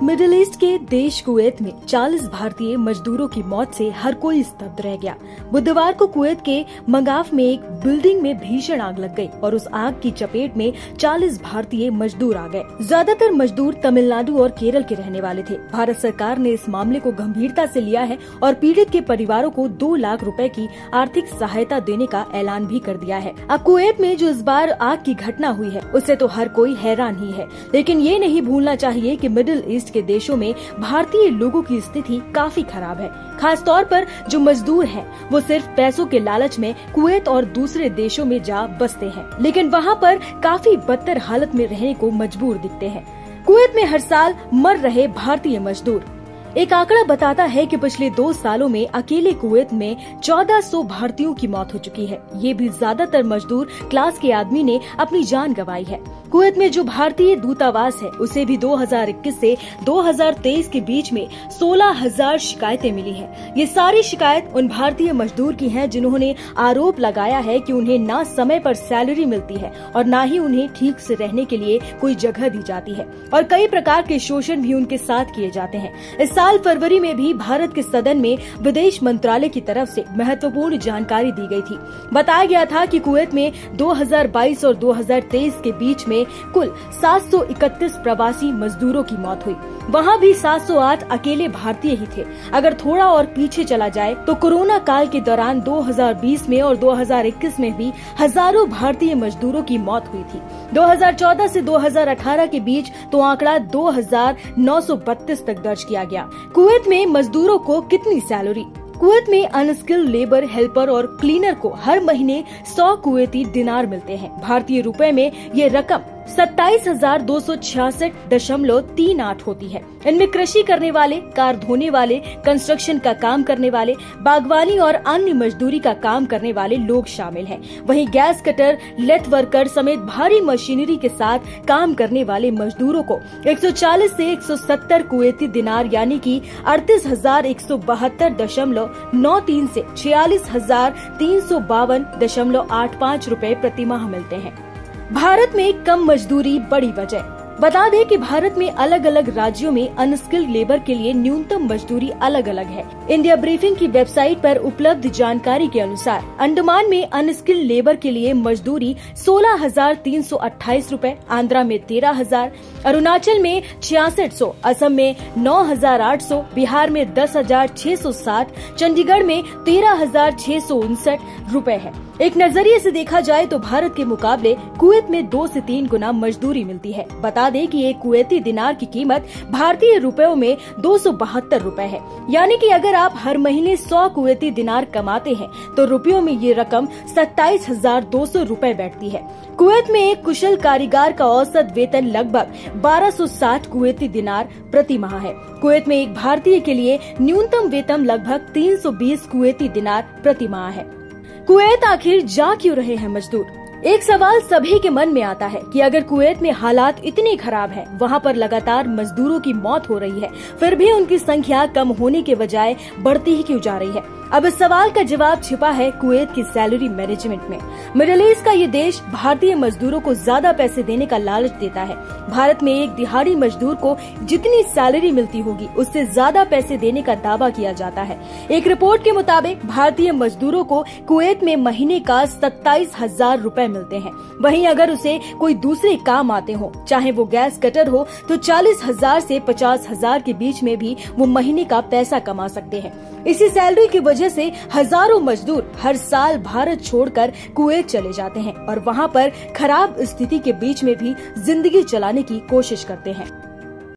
Middle east के देश Kuwait में 40 भारतीय मजदूरों की मौत से हर कोई स्तब्ध रह गया। बुधवार को कुवैत के मंगाफ में एक बिल्डिंग में भीषण आग लग गई और उस आग की चपेट में 40 भारतीय मजदूर आ गए। ज्यादातर मजदूर तमिलनाडु और केरल के रहने वाले थे। भारत सरकार ने इस मामले को गंभीरता से लिया है और पीड़ित के परिवारों को 2 लाख रुपए की आर्थिक सहायता देने का ऐलान भी कर दिया है। अब कुवैत में जो इस बार आग की घटना हुई है उससे तो हर कोई हैरान ही है, लेकिन ये नहीं भूलना चाहिए कि मिडिल ईस्ट के देशों में भारतीय लोगों की स्थिति काफी खराब है। खास तौर पर जो मजदूर हैं, वो सिर्फ पैसों के लालच में कुवैत और दूसरे देशों में जा बसते हैं, लेकिन वहाँ पर काफी बदतर हालत में रहने को मजबूर दिखते हैं। कुवैत में हर साल मर रहे भारतीय मजदूर। एक आंकड़ा बताता है कि पिछले 2 सालों में अकेले कुवैत में 1400 भारतीयों की मौत हो चुकी है। ये भी ज्यादातर मजदूर क्लास के आदमी ने अपनी जान गंवाई है। कुवैत में जो भारतीय दूतावास है उसे भी 2021 से 2023 के बीच में 16,000 शिकायतें मिली हैं। ये सारी शिकायत उन भारतीय मजदूर की हैं जिन्होंने आरोप लगाया है कि उन्हें ना समय पर सैलरी मिलती है और ना ही उन्हें ठीक से रहने के लिए कोई जगह दी जाती है और कई प्रकार के शोषण भी उनके साथ किए जाते हैं। इस साल फरवरी में भी भारत के सदन में विदेश मंत्रालय की तरफ से महत्वपूर्ण जानकारी दी गई थी। बताया गया था कि कुवैत में 2022 और 2023 के बीच में कुल 731 प्रवासी मजदूरों की मौत हुई। वहाँ भी 708 अकेले भारतीय ही थे। अगर थोड़ा और पीछे चला जाए तो कोरोना काल के दौरान 2020 में और 2021 में भी हजारों भारतीय मजदूरों की मौत हुई थी। 2014 से 2018 के बीच तो आंकड़ा 2932 तक दर्ज किया गया। कुवैत में मजदूरों को कितनी सैलरी? कुवैत में अनस्किल्ड लेबर, हेल्पर और क्लीनर को हर महीने 100 कुवैती दिनार मिलते हैं। भारतीय रुपए में ये रकम 27,266.38 होती है। इनमें कृषि करने वाले, कार धोने वाले, कंस्ट्रक्शन का काम करने वाले, बागवानी और अन्य मजदूरी का काम करने वाले लोग शामिल हैं। वहीं गैस कटर, लेथ वर्कर समेत भारी मशीनरी के साथ काम करने वाले मजदूरों को 140 से 170 कुवैती दिनार यानी कि 38,172.93 से 46,352.85 रुपए प्रति माह मिलते हैं। भारत में कम मजदूरी बड़ी वजह। बता दें कि भारत में अलग अलग राज्यों में अनस्किल्ड लेबर के लिए न्यूनतम मजदूरी अलग अलग है। इंडिया ब्रीफिंग की वेबसाइट पर उपलब्ध जानकारी के अनुसार अंडमान में अनस्किल्ड लेबर के लिए मजदूरी 16,328 रूपए, आंध्रा में 13,000, अरुणाचल में 6600, असम में 9,800, बिहार में 10,660, चंडीगढ़ में 13,659 रूपए है। एक नजरिए से देखा जाए तो भारत के मुकाबले कुवैत में 2 से 3 गुना मजदूरी मिलती है। बता दें कि एक कुवैती दिनार की कीमत भारतीय रुपयों में 272 रूपए है, यानी कि अगर आप हर महीने 100 कुवैती दिनार कमाते हैं तो रुपयों में ये रकम 27,200 रूपए बैठती है। कुवैत में एक कुशल कारीगर का औसत वेतन लगभग 1260 कुवैती दिनार प्रति माह है। कुवैत में एक भारतीय के लिए न्यूनतम वेतन लगभग 320 कुवैती दिनार प्रति माह है। कुवैत आखिर जा क्यों रहे हैं मजदूर? एक सवाल सभी के मन में आता है कि अगर कुवैत में हालात इतने खराब हैं, वहाँ पर लगातार मजदूरों की मौत हो रही है, फिर भी उनकी संख्या कम होने के बजाय बढ़ती ही क्यों जा रही है? अब इस सवाल का जवाब छिपा है कुवैत की सैलरी मैनेजमेंट में। मिडिल ईस्ट का ये देश भारतीय मजदूरों को ज्यादा पैसे देने का लालच देता है। भारत में एक दिहाड़ी मजदूर को जितनी सैलरी मिलती होगी उससे ज्यादा पैसे देने का दावा किया जाता है। एक रिपोर्ट के मुताबिक भारतीय मजदूरों को कुवैत में महीने का 27,000 रूपए मिलते हैं। वहीं अगर उसे कोई दूसरे काम आते हो, चाहे वो गैस कटर हो, तो 40,000 से 50,000 के बीच में भी वो महीने का पैसा कमा सकते हैं। इसी सैलरी की वजह से हजारों मजदूर हर साल भारत छोड़कर कुवैत चले जाते हैं और वहाँ पर खराब स्थिति के बीच में भी जिंदगी चलाने की कोशिश करते हैं।